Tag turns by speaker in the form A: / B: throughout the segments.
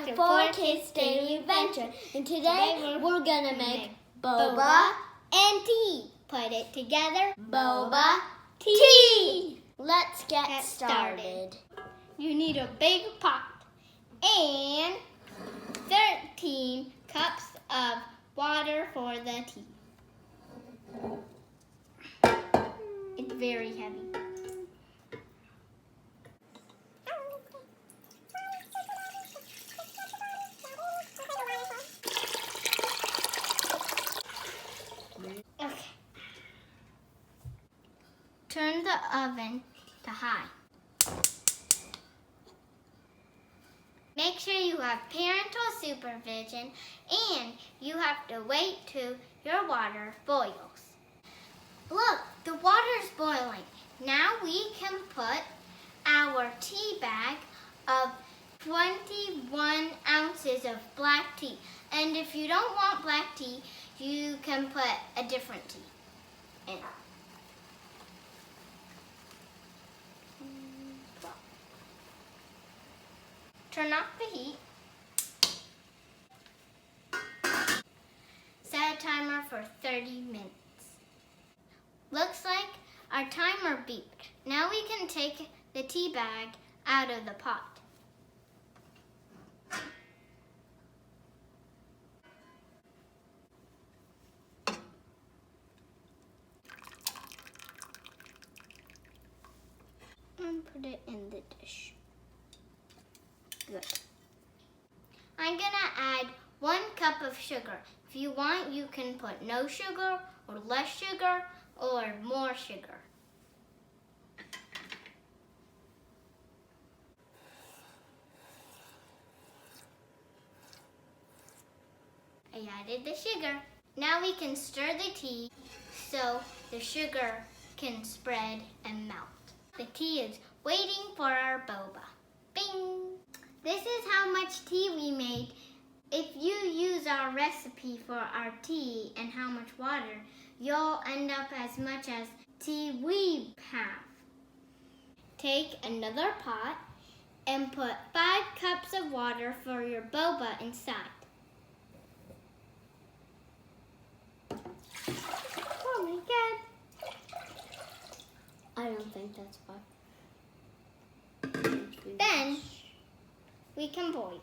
A: to 4Kids Daily Adventure, and today we're gonna make boba and tea. Put it together, boba tea. Let's get started. You need a big pot and 13 cups of water for the tea. It's very heavy. Okay. Turn the oven to high. Make sure you have parental supervision and you have to wait till your water boils. Look, the water is boiling. Now we can put our tea bag of 21 ounces of black tea. And if you don't want black tea, you can put a different tea in. Turn off the heat. Set a timer for 30 minutes. Looks like our timer beeped. Now we can take the tea bag out of the pot. And put it in the dish. Good. I'm gonna add 1 cup of sugar. If you want, you can put no sugar or less sugar or more sugar. I added the sugar. Now we can stir the tea so the sugar can spread and melt. The tea is waiting for our boba. Bing! This is how much tea we made. If you use our recipe for our tea and how much water, you'll end up as much as tea we have. Take another pot and put 5 cups of water for your boba inside. Oh my God. I don't think that's fun. Then we can boil.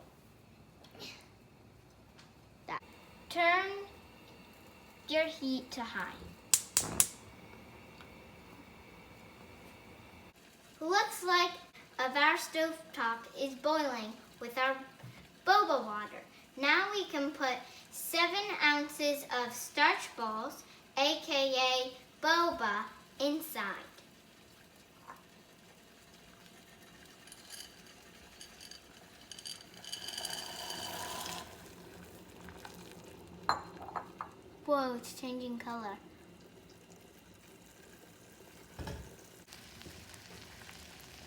A: Turn your heat to high. Looks like our stovetop is boiling with our boba water. Now we can put 7 ounces of starch balls, aka boba, inside. Whoa, it's changing color.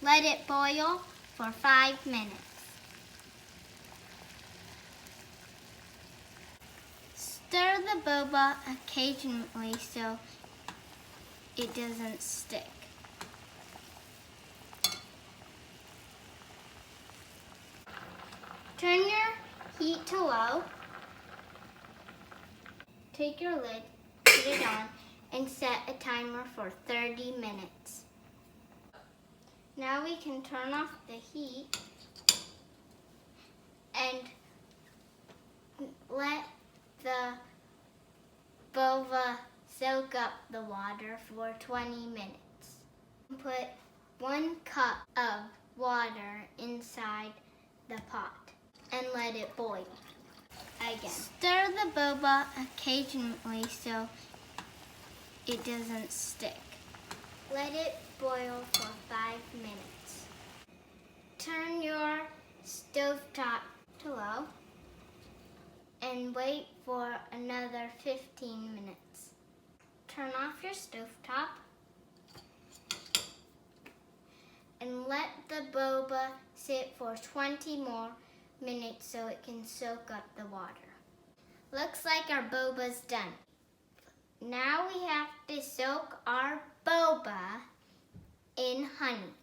A: Let it boil for 5 minutes. Stir the boba occasionally so it doesn't stick. Turn your heat to low. Take your lid, put it on, and set a timer for 30 minutes. Now we can turn off the heat and let the boba soak up the water for 20 minutes. Put 1 cup of water inside the pot and let it boil. Again. Stir the boba occasionally so it doesn't stick. Let it boil for 5 minutes. Turn your stovetop to low and wait for another 15 minutes. Turn off your stovetop and let the boba sit for 20 more minutes so it can soak up the water. Looks like our boba's done. Now we have to soak our boba in honey.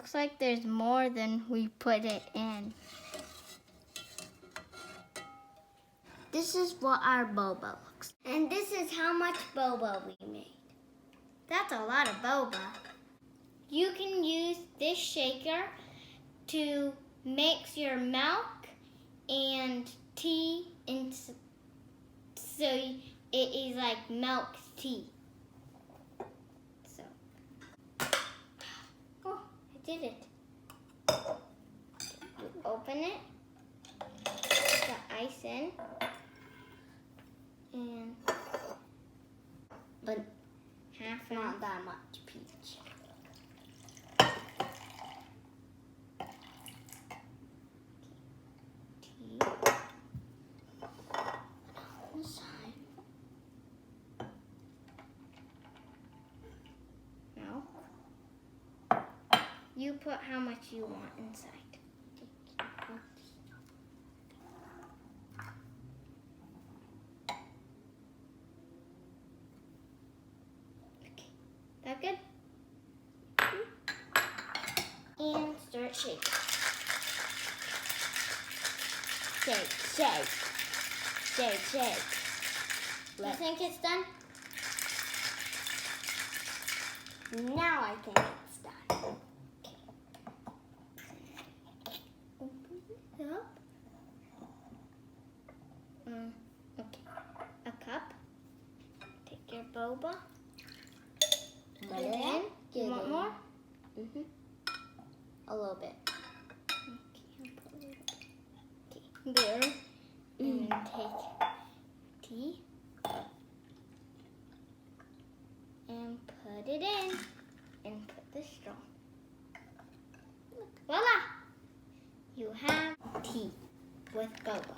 A: Looks like there's more than we put it in.
B: This is what our boba looks like. And this is how much boba we made.
A: That's a lot of boba. You can use this shaker to mix your milk and tea into, so it is like milk tea. So, oh, I did it. You open it, put the ice in, and
B: But
A: half
B: not that much peach.
A: tea. Milk. You put how much you want inside. Okay, that good? And start shaking.
B: Shake, shake, shake, shake.
A: You think it's done?
B: Now I think it's done.
A: Open it up. Okay. A cup. Take your boba.
B: Put
A: it
B: it
A: in. You want more?
B: Mm-hmm. A little bit.
A: Okay, I'll put a little bit. Okay. There. And take tea. And put it in. And put the straw. Look, voila! You have tea with boba.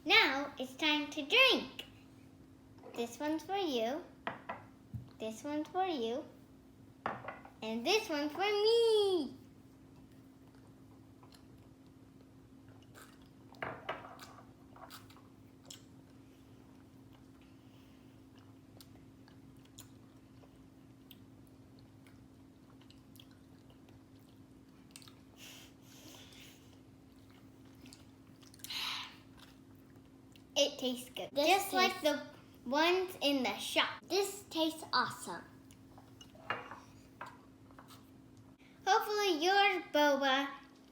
A: Now it's time to drink. This one's for you. This one's for you. And this one's for me. It tastes good. Just like the ones in the shop.
B: This tastes awesome.
A: Hopefully your boba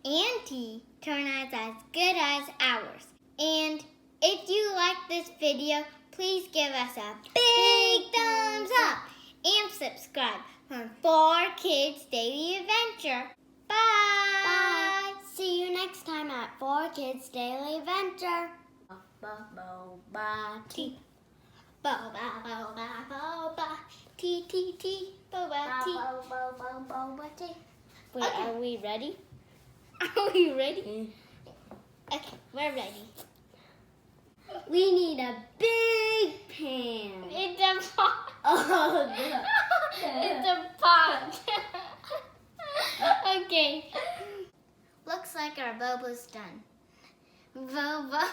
A: and tea turn out as good as ours. And if you like this video, please give us a big thumbs up and subscribe for 4 Kids Daily Adventure. Bye!
B: Bye. See you next time at 4 Kids Daily Adventure. Boba tea.
A: Boba, boba, boba, tea, tea, tea, boba tea.
B: Boba tea.
A: Wait,
B: Okay.
A: Are we ready? Are we ready? Okay, we're ready.
B: We need a big pan.
A: It's a pot.
B: Oh, good.
A: It's a pot. Okay. Looks like our boba's done. Boba.